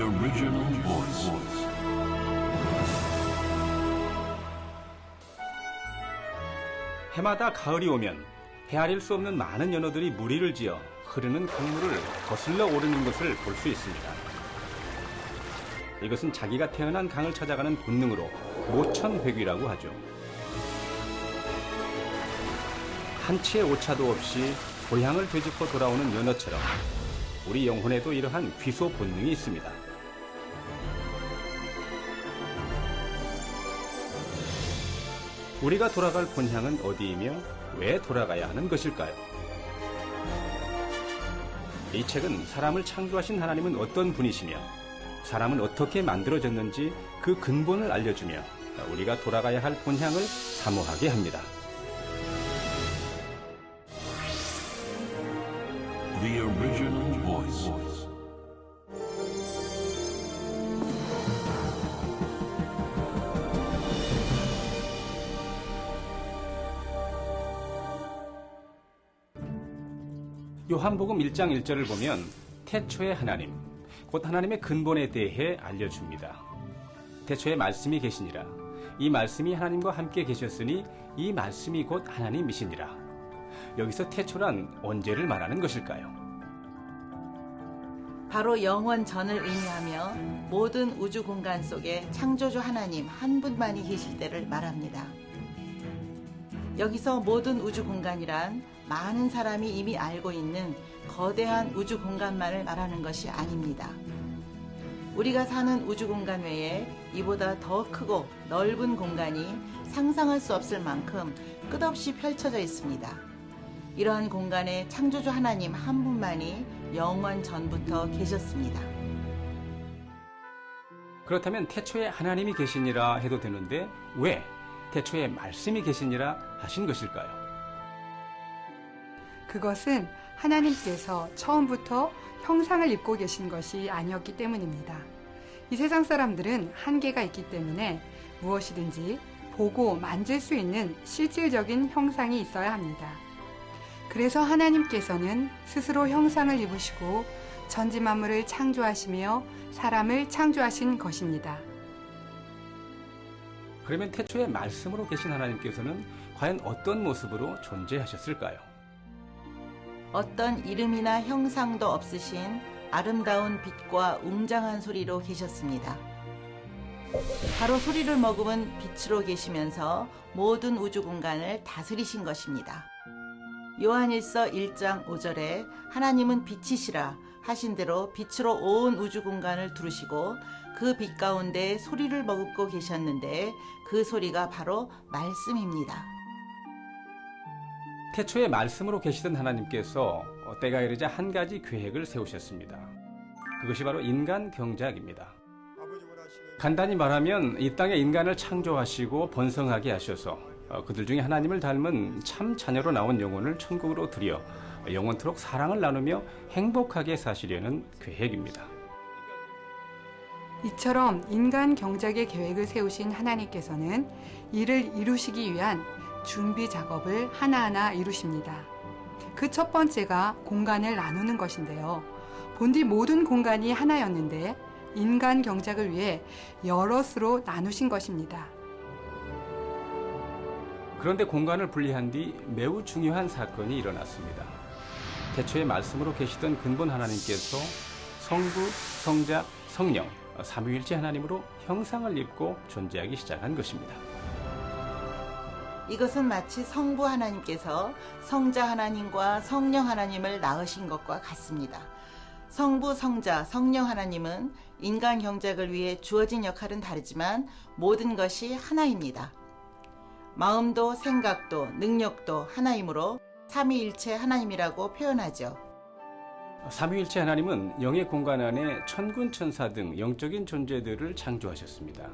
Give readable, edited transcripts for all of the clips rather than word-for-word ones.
original voice. 해마다 가을이 오면 헤아릴 수 없는 많은 연어들이 무리를 지어 흐르는 강물을 거슬러 오르는 것을 볼 수 있습니다. 이것은 자기가 태어난 강을 찾아가는 본능으로 모천회귀라고 하죠. 한치의 오차도 없이 고향을 되짚어 돌아오는 연어처럼 우리 영혼에도 이러한 귀소 본능이 있습니다. 우리가 돌아갈 본향은 어디이며 왜 돌아가야 하는 것일까요? 이 책은 사람을 창조하신 하나님은 어떤 분이시며 사람은 어떻게 만들어졌는지 그 근본을 알려주며 우리가 돌아가야 할 본향을 사모하게 합니다. The original voice. 요한복음 1장 1절을 보면 태초의 하나님, 곧 하나님의 근본에 대해 알려줍니다. 태초에 말씀이 계시니라. 이 말씀이 하나님과 함께 계셨으니 이 말씀이 곧 하나님이시니라. 여기서 태초란 언제를 말하는 것일까요? 바로 영원 전을 의미하며 모든 우주 공간 속에 창조주 하나님 한 분만이 계실 때를 말합니다. 여기서 모든 우주 공간이란 많은 사람이 이미 알고 있는 거대한 우주 공간만을 말하는 것이 아닙니다. 우리가 사는 우주 공간 외에 이보다 더 크고 넓은 공간이 상상할 수 없을 만큼 끝없이 펼쳐져 있습니다. 이러한 공간에 창조주 하나님 한 분만이 영원 전부터 계셨습니다. 그렇다면 태초에 하나님이 계시니라 해도 되는데 왜 태초에 말씀이 계시니라 하신 것일까요? 그것은 하나님께서 처음부터 형상을 입고 계신 것이 아니었기 때문입니다. 이 세상 사람들은 한계가 있기 때문에 무엇이든지 보고 만질 수 있는 실질적인 형상이 있어야 합니다. 그래서 하나님께서는 스스로 형상을 입으시고 천지만물을 창조하시며 사람을 창조하신 것입니다. 그러면 태초에 말씀으로 계신 하나님께서는 과연 어떤 모습으로 존재하셨을까요? 어떤 이름이나 형상도 없으신 아름다운 빛과 웅장한 소리로 계셨습니다. 바로 소리를 머금은 빛으로 계시면서 모든 우주 공간을 다스리신 것입니다. 요한일서 1장 5절에 하나님은 빛이시라 하신 대로 빛으로 온 우주 공간을 두르시고 그 빛 가운데 소리를 머금고 계셨는데 그 소리가 바로 말씀입니다. 태초에 말씀으로 계시던 하나님께서 때가 이르자 한 가지 계획을 세우셨습니다. 그것이 바로 인간 경작입니다. 간단히 말하면 이 땅에 인간을 창조하시고 번성하게 하셔서 그들 중에 하나님을 닮은 참 자녀로 나온 영혼을 천국으로 들여 영원토록 사랑을 나누며 행복하게 사시려는 계획입니다. 이처럼 인간 경작의 계획을 세우신 하나님께서는 이를 이루시기 위한 준비 작업을 하나하나 이루십니다. 그 첫 번째가 공간을 나누는 것인데요. 본디 모든 공간이 하나였는데 인간 경작을 위해 여럿으로 나누신 것입니다. 그런데 공간을 분리한 뒤 매우 중요한 사건이 일어났습니다. 태초에 말씀으로 계시던 근본 하나님께서 성부, 성자, 성령, 삼위일체 하나님으로 형상을 입고 존재하기 시작한 것입니다. 이것은 마치 성부 하나님께서 성자 하나님과 성령 하나님을 낳으신 것과 같습니다. 성부, 성자, 성령 하나님은 인간 경작을 위해 주어진 역할은 다르지만 모든 것이 하나입니다. 마음도 생각도 능력도 하나이므로 삼위일체 하나님이라고 표현하죠. 삼위일체 하나님은 영의 공간 안에 천군 천사 등 영적인 존재들을 창조하셨습니다.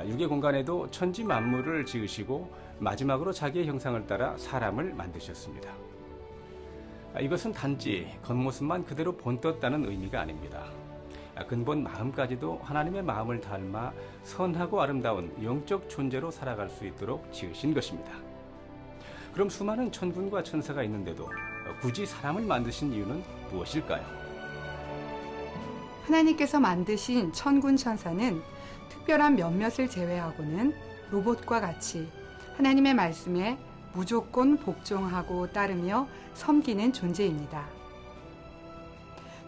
육의 공간에도 천지 만물을 지으시고 마지막으로 자기의 형상을 따라 사람을 만드셨습니다. 이것은 단지 겉모습만 그대로 본떴다는 의미가 아닙니다. 근본 마음까지도 하나님의 마음을 닮아 선하고 아름다운 영적 존재로 살아갈 수 있도록 지으신 것입니다. 그럼 수많은 천군과 천사가 있는데도 굳이 사람을 만드신 이유는 무엇일까요? 하나님께서 만드신 천군 천사는 특별한 몇몇을 제외하고는 로봇과 같이 하나님의 말씀에 무조건 복종하고 따르며 섬기는 존재입니다.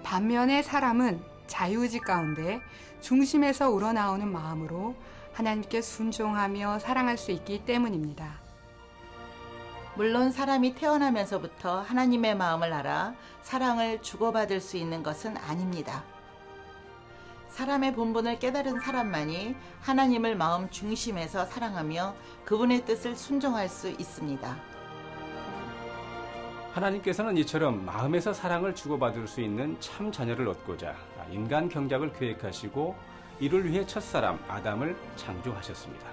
반면에 사람은 자유의지 가운데 중심에서 우러나오는 마음으로 하나님께 순종하며 사랑할 수 있기 때문입니다. 물론 사람이 태어나면서부터 하나님의 마음을 알아 사랑을 주고받을 수 있는 것은 아닙니다. 사람의 본분을 깨달은 사람만이 하나님을 마음 중심에서 사랑하며 그분의 뜻을 순종할 수 있습니다. 하나님께서는 이처럼 마음에서 사랑을 주고받을 수 있는 참 자녀를 얻고자 인간 경작을 계획하시고 이를 위해 첫사람 아담을 창조하셨습니다.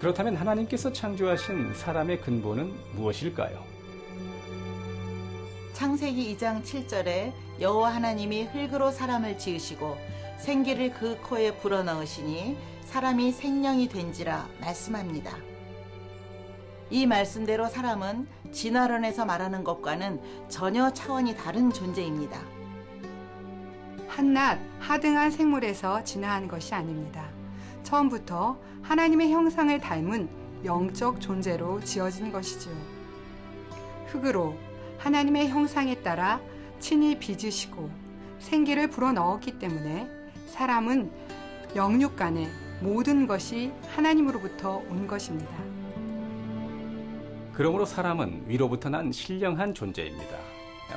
그렇다면 하나님께서 창조하신 사람의 근본은 무엇일까요? 창세기 2장 7절에 여호와 하나님이 흙으로 사람을 지으시고 생기를 그 코에 불어넣으시니 사람이 생명이 된지라 말씀합니다. 이 말씀대로 사람은 진화론에서 말하는 것과는 전혀 차원이 다른 존재입니다. 한낱 하등한 생물에서 진화한 것이 아닙니다. 처음부터 하나님의 형상을 닮은 영적 존재로 지어진 것이죠. 흙으로 하나님의 형상에 따라 친히 빚으시고 생기를 불어넣었기 때문에 사람은 영육간의 모든 것이 하나님으로부터 온 것입니다. 그러므로 사람은 위로부터 난 신령한 존재입니다.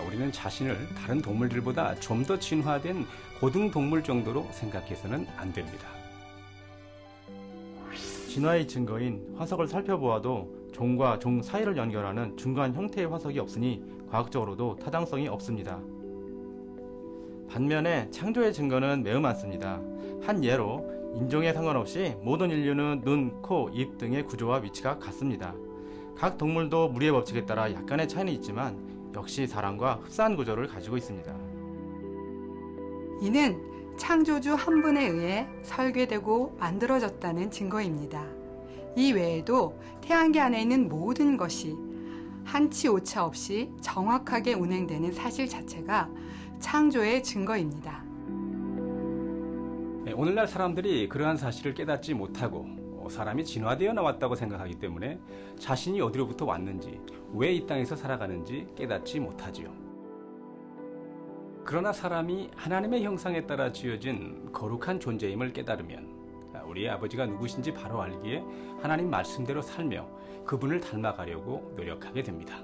우리는 자신을 다른 동물들보다 좀 더 진화된 고등동물 정도로 생각해서는 안 됩니다. 진화의 증거인 화석을 살펴보아도 종과 종 사이를 연결하는 중간 형태의 화석이 없으니 과학적으로도 타당성이 없습니다. 반면에 창조의 증거는 매우 많습니다. 한 예로 인종에 상관없이 모든 인류는 눈, 코, 입 등의 구조와 위치가 같습니다. 각 동물도 무리의 법칙에 따라 약간의 차이는 있지만 역시 사람과 흡사한 구조를 가지고 있습니다. 이는 창조주 한 분에 의해 설계되고 만들어졌다는 증거입니다. 이 외에도 태양계 안에 있는 모든 것이 한치 오차 없이 정확하게 운행되는 사실 자체가 창조의 증거입니다. 오늘날 사람들이 그러한 사실을 깨닫지 못하고 사람이 진화되어 나왔다고 생각하기 때문에 자신이 어디로부터 왔는지, 왜 이 땅에서 살아가는지 깨닫지 못하지요. 그러나 사람이 하나님의 형상에 따라 지어진 거룩한 존재임을 깨달으면 우리의 아버지가 누구신지 바로 알기에 하나님 말씀대로 살며 그분을 닮아가려고 노력하게 됩니다.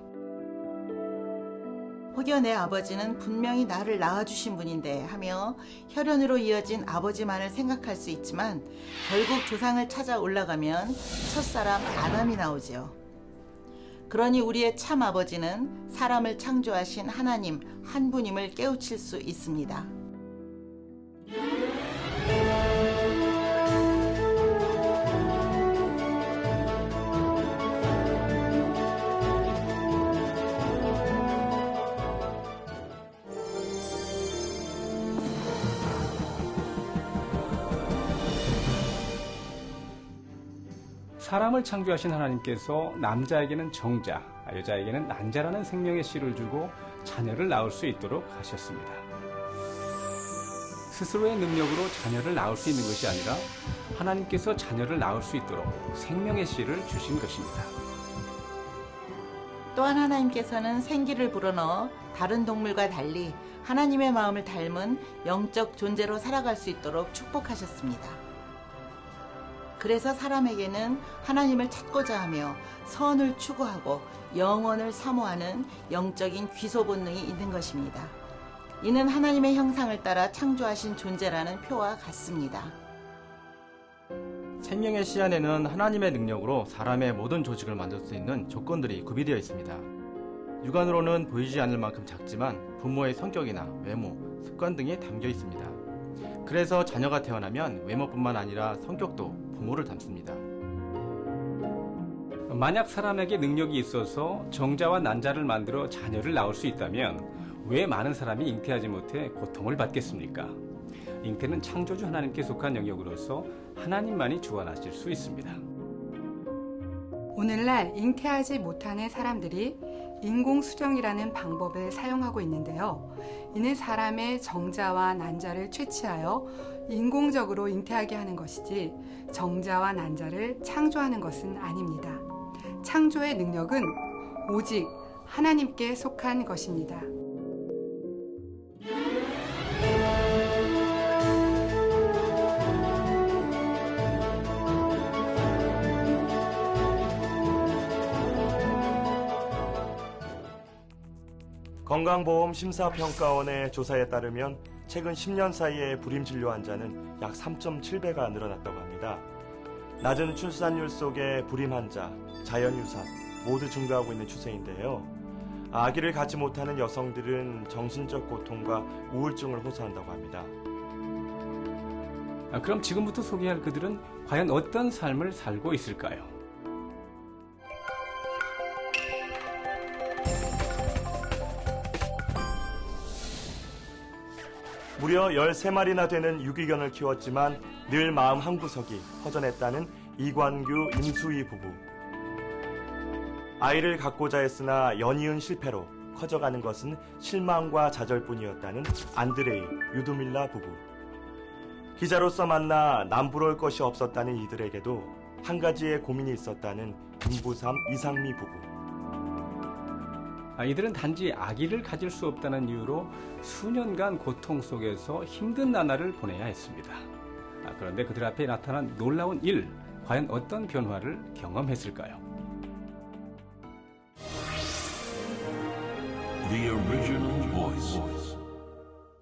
혹여 내 아버지는 분명히 나를 낳아주신 분인데 하며 혈연으로 이어진 아버지만을 생각할 수 있지만 결국 조상을 찾아 올라가면 첫사람 아담이 나오지요. 그러니 우리의 참 아버지는 사람을 창조하신 하나님 한 분임을 깨우칠 수 있습니다. 사람을 창조하신 하나님께서 남자에게는 정자, 여자에게는 난자라는 생명의 씨를 주고 자녀를 낳을 수 있도록 하셨습니다. 스스로의 능력으로 자녀를 낳을 수 있는 것이 아니라 하나님께서 자녀를 낳을 수 있도록 생명의 씨를 주신 것입니다. 또한 하나님께서는 생기를 불어넣어 다른 동물과 달리 하나님의 마음을 닮은 영적 존재로 살아갈 수 있도록 축복하셨습니다. 그래서 사람에게는 하나님을 찾고자 하며 선을 추구하고 영원을 사모하는 영적인 귀소 본능이 있는 것입니다. 이는 하나님의 형상을 따라 창조하신 존재라는 표와 같습니다. 생명의 씨 안에는 하나님의 능력으로 사람의 모든 조직을 만들 수 있는 조건들이 구비되어 있습니다. 육안으로는 보이지 않을 만큼 작지만 부모의 성격이나 외모, 습관 등이 담겨 있습니다. 그래서 자녀가 태어나면 외모뿐만 아니라 성격도 부모를 닮습니다. 만약 사람에게 능력이 있어서 정자와 난자를 만들어 자녀를 낳을 수 있다면 왜 많은 사람이 잉태하지 못해 고통을 받겠습니까? 잉태는 창조주 하나님께 속한 영역으로서 하나님만이 주관하실 수 있습니다. 오늘날 잉태하지 못하는 사람들이 인공수정이라는 방법을 사용하고 있는데요. 이는 사람의 정자와 난자를 채취하여 인공적으로 잉태하게 하는 것이지 정자와 난자를 창조하는 것은 아닙니다. 창조의 능력은 오직 하나님께 속한 것입니다. 건강보험심사평가원의 조사에 따르면 최근 10년 사이에 불임 진료 환자는 약 3.7배가 늘어났다고 합니다. 낮은 출산율 속에 불임 환자, 자연유산 모두 증가하고 있는 추세인데요. 아기를 갖지 못하는 여성들은 정신적 고통과 우울증을 호소한다고 합니다. 그럼 지금부터 소개할 그들은 과연 어떤 삶을 살고 있을까요? 무려 13마리나 되는 유기견을 키웠지만 늘 마음 한구석이 허전했다는 이관규, 임수희 부부. 아이를 갖고자 했으나 연이은 실패로 커져가는 것은 실망과 좌절뿐이었다는 안드레이, 유드밀라 부부. 기자로서 만나 남부러울 것이 없었다는 이들에게도 한 가지의 고민이 있었다는 김부삼, 이상미 부부. 이들은 단지 아기를 가질 수 없다는 이유로 수년간 고통 속에서 힘든 나날을 보내야 했습니다. 그런데 그들 앞에 나타난 놀라운 일, 과연 어떤 변화를 경험했을까요? The original voice.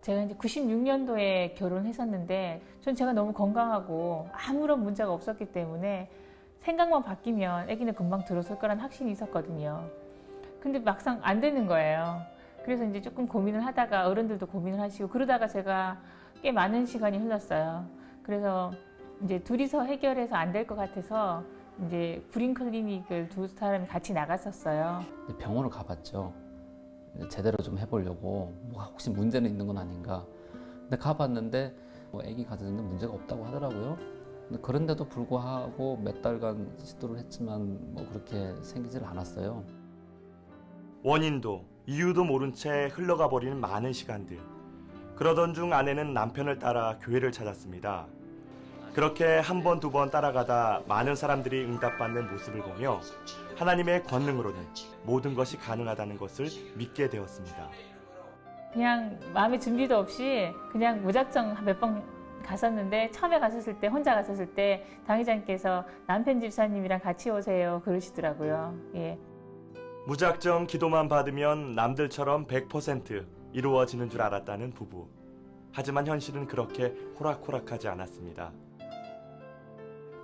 제가 이제 96년도에 결혼했었는데 전 제가 너무 건강하고 아무런 문제가 없었기 때문에 생각만 바뀌면 아기는 금방 들어설 거란 확신이 있었거든요. 근데 막상 안 되는 거예요. 그래서 이제 조금 고민을 하다가 어른들도 고민을 하시고 그러다가 제가 꽤 많은 시간이 흘렀어요. 그래서 이제 둘이서 해결해서 안 될 것 같아서 이제 불임 클리닉을 두 사람이 같이 나갔었어요. 병원을 가봤죠. 제대로 좀 해보려고 뭐가 혹시 문제는 있는 건 아닌가. 근데 가봤는데 뭐 아기 가졌는데 문제가 없다고 하더라고요. 근데 그런데도 불구하고 몇 달간 시도를 했지만 뭐 그렇게 생기질 않았어요. 원인도 이유도 모른 채 흘러가 버리는 많은 시간들. 그러던 중 아내는 남편을 따라 교회를 찾았습니다. 그렇게 한 번, 두 번 따라가다 많은 사람들이 응답받는 모습을 보며 하나님의 권능으로는 모든 것이 가능하다는 것을 믿게 되었습니다. 그냥 마음의 준비도 없이 그냥 무작정 몇 번 갔었는데 처음에 갔었을 때 혼자 갔었을 때 당회장께서 남편 집사님이랑 같이 오세요 그러시더라고요. 예. 무작정 기도만 받으면 남들처럼 100% 이루어지는 줄 알았다는 부부. 하지만 현실은 그렇게 호락호락하지 않았습니다.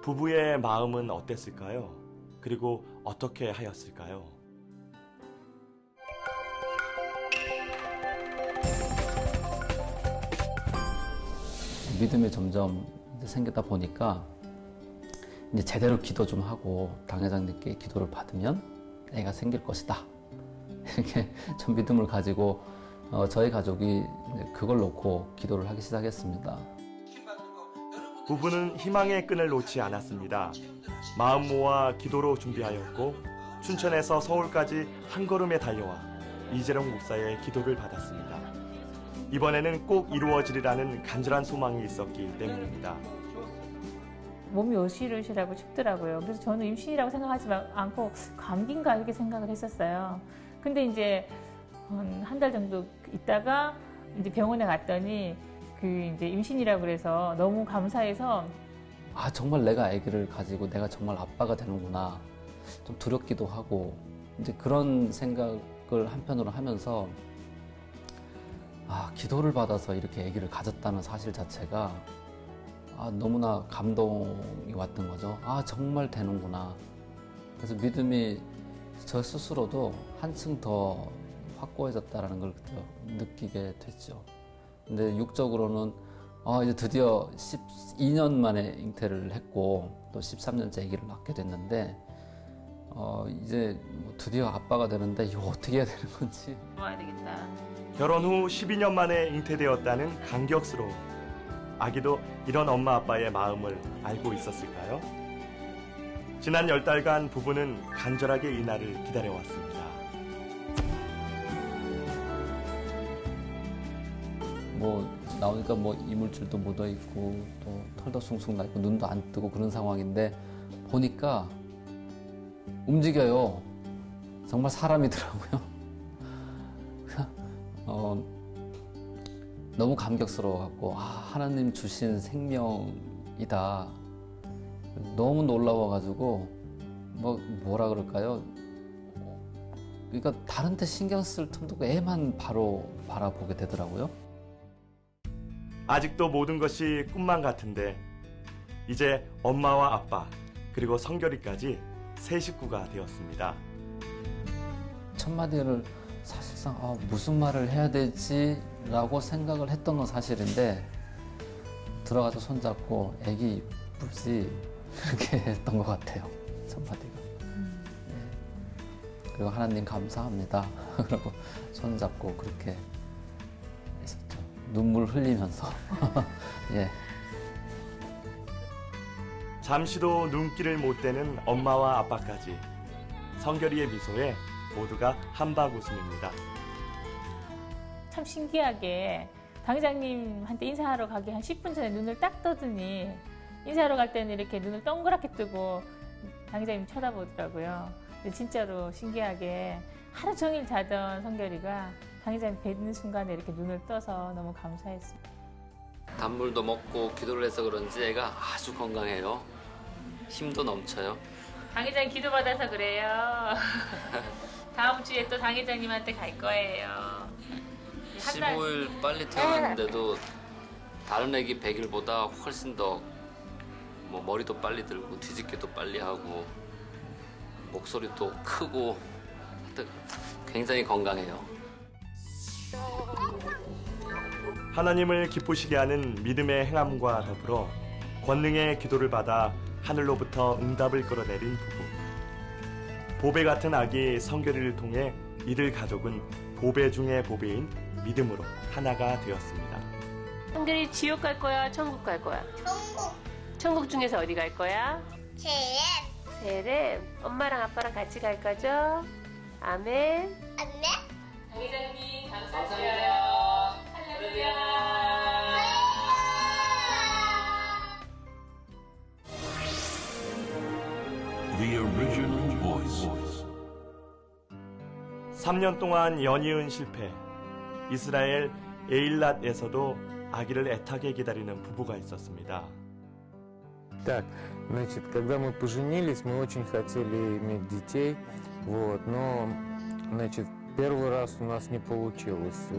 부부의 마음은 어땠을까요? 그리고 어떻게 하였을까요? 믿음이 점점 생기다 보니까 이제 제대로 기도 좀 하고 당회장님께 기도를 받으면 애가 생길 것이다. 이렇게 좀 믿음을 가지고 저희 가족이 그걸 놓고 기도를 하기 시작했습니다. 부부는 희망의 끈을 놓지 않았습니다. 마음 모아 기도로 준비하였고 춘천에서 서울까지 한 걸음에 달려와 이재령 목사의 기도를 받았습니다. 이번에는 꼭 이루어지리라는 간절한 소망이 있었기 때문입니다. 몸이 으실으실하고 춥더라고요. 그래서 저는 임신이라고 생각하지 않고 감기인가 이렇게 생각을 했었어요. 근데 이제 한 달 정도 있다가 이제 병원에 갔더니 이제 임신이라고 그래서 너무 감사해서 정말 내가 아기를 가지고 내가 정말 아빠가 되는구나. 좀 두렵기도 하고 이제 그런 생각을 한편으로 하면서 기도를 받아서 이렇게 아기를 가졌다는 사실 자체가 너무나 감동이 왔던 거죠. 정말 되는구나. 그래서 믿음이 저 스스로도 한층 더 확고해졌다는 걸 느끼게 됐죠. 근데 육적으로는 이제 드디어 12년 만에 잉태를 했고 또 13년째 아기를 낳게 됐는데 이제 뭐 드디어 아빠가 되는데 이거 어떻게 해야 되는 건지. 와야 되겠다. 결혼 후 12년 만에 잉태되었다는 강격스러움. 아기도 이런 엄마 아빠의 마음을 알고 있었을까요? 지난 10달간 부부는 간절하게 이 날을 기다려왔습니다. 뭐 나오니까 뭐 이물질도 묻어 있고 또 털도 숭숭 나 있고 눈도 안 뜨고 그런 상황인데 보니까 움직여요. 정말 사람이더라고요. 너무 감격스러워갖고 하나님 주신 생명이다. 너무 놀라워가지고 뭐라 그럴까요? 그러니까 다른 데 신경 쓸 틈도 없고 애만 바로 바라보게 되더라고요. 아직도 모든 것이 꿈만 같은데 이제 엄마와 아빠 그리고 성결이까지 새 식구가 되었습니다. 첫 마디를 사실상 무슨 말을 해야 되지라고 생각을 했던 건 사실인데 들어가서 손잡고 애기 이쁘지 그렇게 했던 것 같아요. 첫 마디가. 그리고 하나님 감사합니다. 그리고 손잡고 그렇게 했었죠. 눈물 흘리면서. 예. 잠시도 눈길을 못 떼는 엄마와 아빠까지 성결이의 미소에 모두가 한박 웃음입니다. 참 신기하게 당회장님한테 인사하러 가기 한 10분 전에 눈을 딱 뜨더니 인사하러 갈 때는 이렇게 눈을 동그랗게 뜨고 당회장님 쳐다보더라고요. 근데 진짜로 신기하게 하루 종일 자던 성결이가 당회장님 뵙는 순간에 이렇게 눈을 떠서 너무 감사했습니다. 단물도 먹고 기도를 해서 그런지 애가 아주 건강해요. 힘도 넘쳐요. 당회장님 기도받아서 그래요. 다음 주에 또 당회장님한테 갈 거예요. 15일 빨리 태어났는데도 다른 애기 100일보다 훨씬 더 머리도 빨리 들고 뒤집기도 빨리 하고 목소리도 크고 굉장히 건강해요. 하나님을 기쁘시게 하는 믿음의 행함과 더불어 권능의 기도를 받아 하늘로부터 응답을 끌어내린 부부. 보배 같은 아기 성결이를 통해 이들 가족은 보배 중의 보배인 믿음으로 하나가 되었습니다. 성결이 지옥 갈 거야? 천국 갈 거야? 천국. 천국 중에서 어디 갈 거야? 제렘. 세렘. 엄마랑 아빠랑 같이 갈 거죠? 아멘. 안내. 당회장님 감사드려요. 할렐루야. The original voice. 3년 동안 연이은 실패. 이스라엘 에일랏에서도 아기를 애타게 기다리는 부부가 있었습니다. Так, значит, когда мы поженились, мы очень хотели иметь детей, но, значит, первый раз у нас не получилось.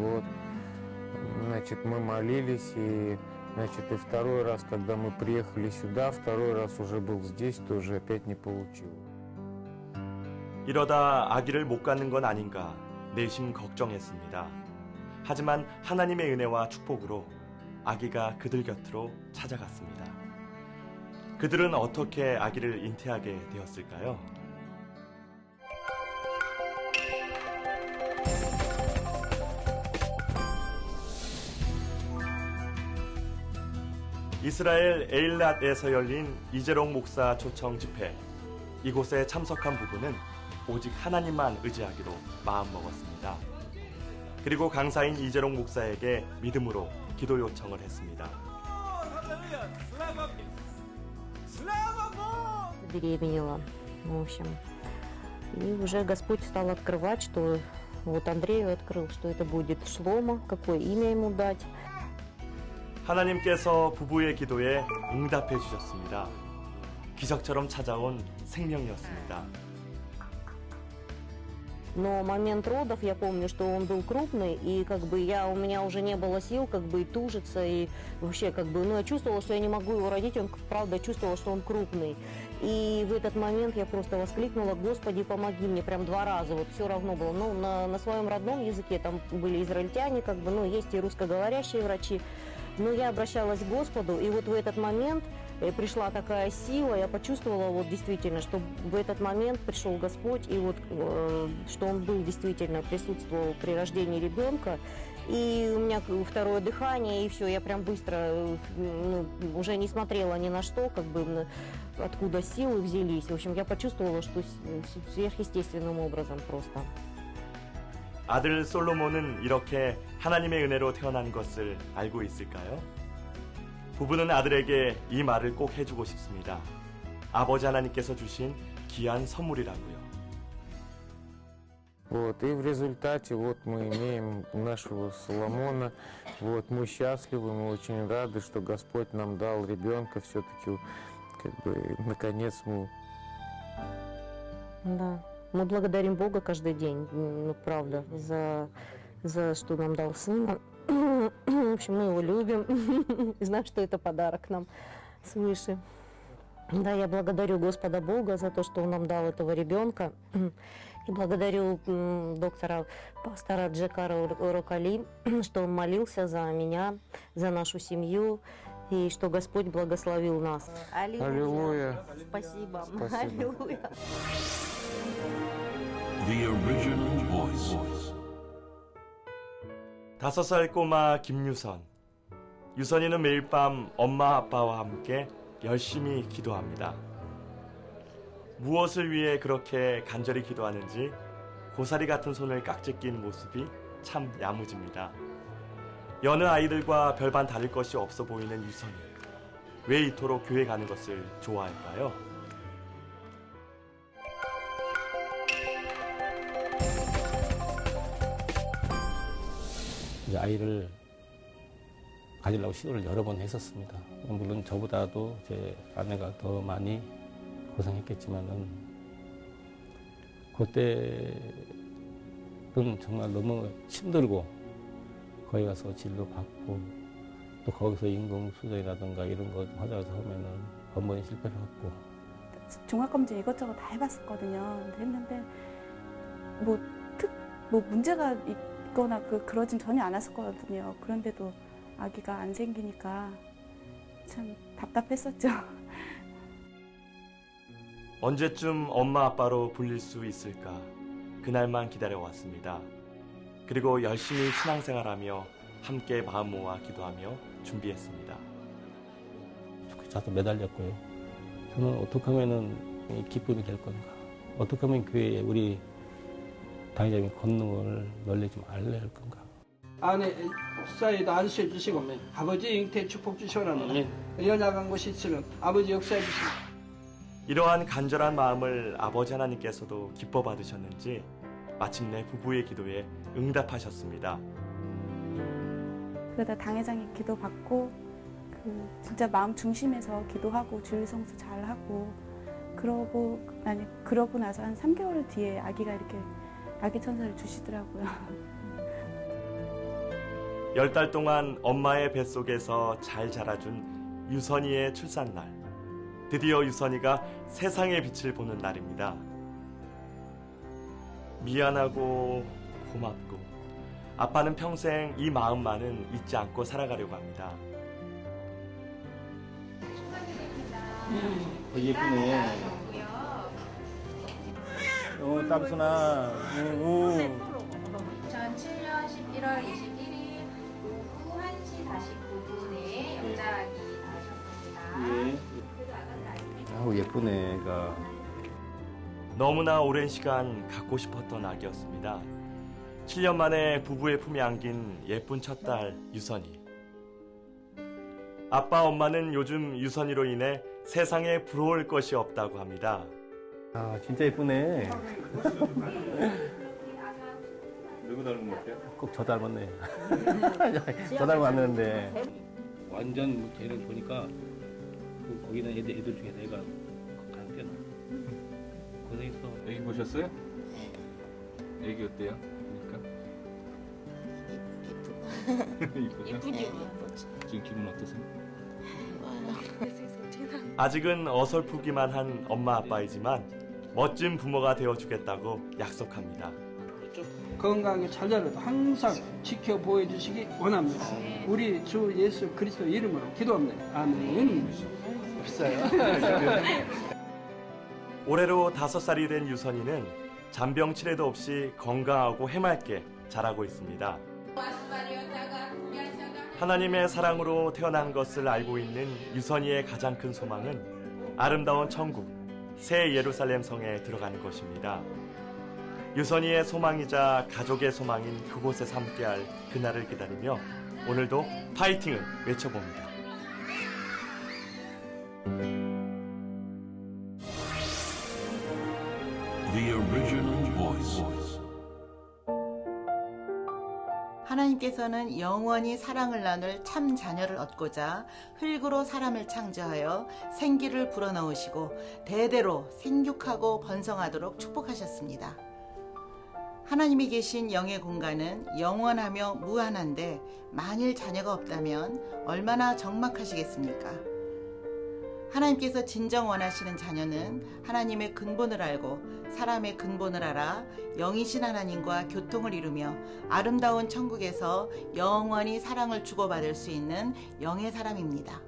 Значит, мы молились, и, значит, и второй раз, когда мы приехали сюда, второй раз уже был здесь, тоже опять не получилось. 이러다 아기를 못 갖는 건 아닌가 내심 걱정했습니다. 하지만 하나님의 은혜와 축복으로 아기가 그들 곁으로 찾아갔습니다. 그들은 어떻게 아기를 잉태하게 되었을까요? 이스라엘 에일랏에서 열린 이재롱 목사 초청 집회. 이곳에 참석한 부부는 오직 하나님만 의지하기로 마음먹었습니다. 그리고 강사인 이재롱 목사에게 믿음으로 기도 요청을 했습니다. Беременела, в общем. И уже Господь стал открывать, что вот Андрею открыл, что это будет Шломо, какое имя ему дать. 하나님께서 부부의 기도에 응답해 주셨습니다. 기적처럼 찾아온 생명이었습니다. Но момент родов, я помню, что он был крупный, и у меня уже не было сил и тужиться, и вообще я чувствовала, что я не могу его родить, он правда чувствовал, что он крупный. И в этот момент я просто воскликнула: Господи, помоги мне, прям 2 раза, вот все равно было. На своем родном языке, там были израильтяне, есть и русскоговорящие врачи, но я обращалась к Господу, и вот в этот момент пришла такая сила, я почувствовала вот действительно, что в этот момент пришел Господь, и вот что Он был действительно, присутствовал при рождении ребенка. И у меня второе дыхание, и все, я прям быстро уже не смотрела ни на что, как бы откуда силы взялись. В общем, я почувствовала, что сверхъестественным образом просто. 아들 솔로몬은 이렇게 하나님의 은혜로 태어난 것을 알고 있을까요? 부부는 아들에게 이 말을 꼭 해주고 싶습니다. 아버지 하나님께서 주신 귀한 선물이라고요. Вот, и в результате вот мы имеем нашего Соломона. Вот, мы счастливы, мы очень рады, что Господь нам дал ребенка. Все-таки, как бы, наконец мы... Да, мы благодарим Бога каждый день, ну, правда, за что нам дал сына. В общем, мы его любим и знаем, что это подарок нам свыше. Да, я благодарю Господа Бога за то, что Он нам дал этого ребенка. И благодарю доктора, пастора Джека Рокали, что он молился за меня, за нашу семью, и что Господь благословил нас. Аллилуйя. Спасибо. Спасибо. Аллилуйя. The original voice. 5살 꼬마 김유선. 유선이는 매일 밤 엄마 아빠와 함께 열심히 기도합니다. 무엇을 위해 그렇게 간절히 기도하는지 고사리 같은 손을 깍지 낀 모습이 참 야무집니다. 여느 아이들과 별반 다를 것이 없어 보이는 유선이. 왜 이토록 교회 가는 것을 좋아할까요? 이제 아이를 가지려고 시도를 여러 번 했었습니다. 물론 저보다도 제 아내가 더 많이 고생했겠지만은 그때는 정말 너무 힘들고 거기 가서 진료 받고 또 거기서 인공수정이라든가 이런 거 하자고 하면은 번번이 실패를 했고 종합검진 이것저것 다 해봤었거든요. 했는데 뭐 문제가 있거나 그러진 전혀 않았었거든요. 그런데도 아기가 안 생기니까 참 답답했었죠. 언제쯤 엄마 아빠로 불릴 수 있을까? 그날만 기다려왔습니다. 그리고 열심히 신앙생활하며 함께 마음 모아 기도하며 준비했습니다. 자주 매달렸고요. 저는 어떻게 하면은 기쁨이 될 건가? 어떻게 하면 교회에 우리 당회장이 권능을 널리 좀 알려야 할 건가? 아내 사이도 안수해 주시고 아버지 잉태 축복 주시오라는 연약한 곳이 있으면 아버지 역사해 주시고 이러한 간절한 마음을 아버지 하나님께서도 기뻐 받으셨는지 마침내 부부의 기도에 응답하셨습니다. 그러다 당회장이 기도받고 진짜 마음 중심에서 기도하고 주일성수 잘하고 그러고 나서 한 3개월 뒤에 아기가 이렇게 아기 천사를 주시더라고요. 10달 동안 엄마의 뱃속에서 잘 자라준 유선이의 출산날. 드디어 유선이가 세상의 빛을 보는 날입니다. 미안하고 고맙고 아빠는 평생 이 마음만은 잊지 않고 살아가려고 합니다. 예쁘네. 땀순아. 2007년 11월 21일 오후 1시 49분에 영장이 나오셨습니다. 아우 예쁘네 애가. 너무나 오랜 시간 갖고 싶었던 아기였습니다. 7년 만에 부부의 품에 안긴 예쁜 첫딸 유선이. 아빠 엄마는 요즘 유선이로 인해 세상에 부러울 것이 없다고 합니다. 아 진짜 예쁘네. 누구 닮은 것 같아요? 꼭 저 닮았네. 저 닮았는데. 완전 걔를 보니까 거기는 애들 중에 내가 가장 뛰어나. 고생했어. 애기 보셨어요? 애기 어때요? 그러니까 이쁘죠? 지금 기분 어떠세요? 아직은 어설프기만 한 엄마 아빠이지만 멋진 부모가 되어주겠다고 약속합니다. 건강하게 잘 자라도 항상 지켜보여 주시기 원합니다. 우리 주 예수 그리스도 이름으로 기도합니다. 아멘. 비싸요. 올해로 5살이 된 유선이는 잔병치레도 없이 건강하고 해맑게 자라고 있습니다. 하나님의 사랑으로 태어난 것을 알고 있는 유선이의 가장 큰 소망은 아름다운 천국, 새 예루살렘 성에 들어가는 것입니다. 유선이의 소망이자 가족의 소망인 그곳에서 함께할 그날을 기다리며 오늘도 파이팅을 외쳐봅니다. The original voice. 하나님께서는 영원히 사랑을 나눌 참 자녀를 얻고자 흙으로 사람을 창조하여 생기를 불어넣으시고 대대로 생육하고 번성하도록 축복하셨습니다. 하나님이 계신 영의 공간은 영원하며 무한한데 만일 자녀가 없다면 얼마나 적막하시겠습니까? 하나님께서 진정 원하시는 자녀는 하나님의 근본을 알고 사람의 근본을 알아 영이신 하나님과 교통을 이루며 아름다운 천국에서 영원히 사랑을 주고받을 수 있는 영의 사람입니다.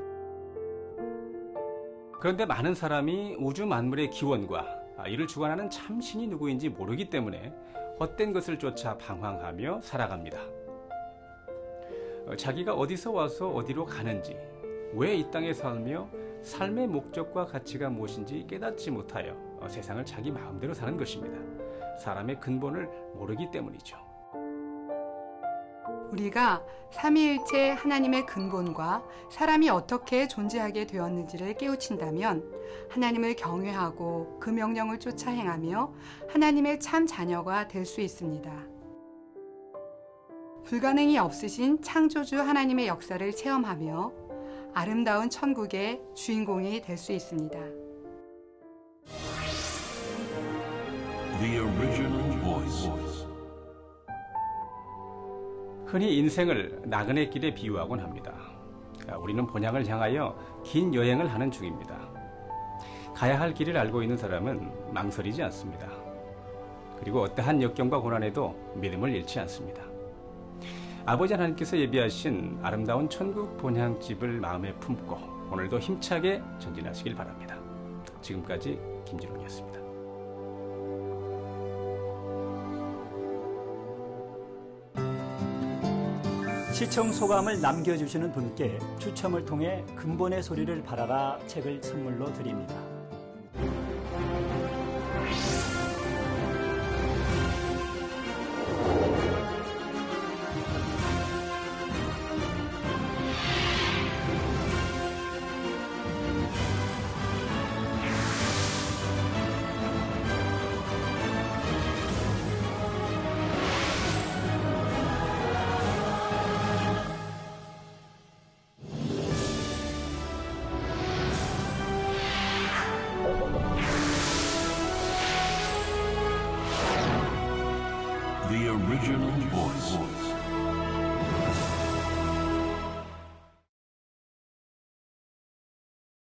그런데 많은 사람이 우주 만물의 기원과 이를 주관하는 참 신이 누구인지 모르기 때문에 헛된 것을 쫓아 방황하며 살아갑니다. 자기가 어디서 와서 어디로 가는지, 왜 이 땅에 살며 삶의 목적과 가치가 무엇인지 깨닫지 못하여 세상을 자기 마음대로 사는 것입니다. 사람의 근본을 모르기 때문이죠. 우리가 삼위일체 하나님의 근본과 사람이 어떻게 존재하게 되었는지를 깨우친다면 하나님을 경외하고 그 명령을 쫓아 행하며 하나님의 참 자녀가 될 수 있습니다. 불가능이 없으신 창조주 하나님의 역사를 체험하며 아름다운 천국의 주인공이 될 수 있습니다. The original voice. 흔히 인생을 나그네 길에 비유하곤 합니다. 우리는 본향을 향하여 긴 여행을 하는 중입니다. 가야 할 길을 알고 있는 사람은 망설이지 않습니다. 그리고 어떠한 역경과 고난에도 믿음을 잃지 않습니다. 아버지 하나님께서 예비하신 아름다운 천국 본향집을 마음에 품고 오늘도 힘차게 전진하시길 바랍니다. 지금까지 김진홍이었습니다. 시청 소감을 남겨주시는 분께 추첨을 통해 근본의 소리를 바라라 책을 선물로 드립니다. The original voice.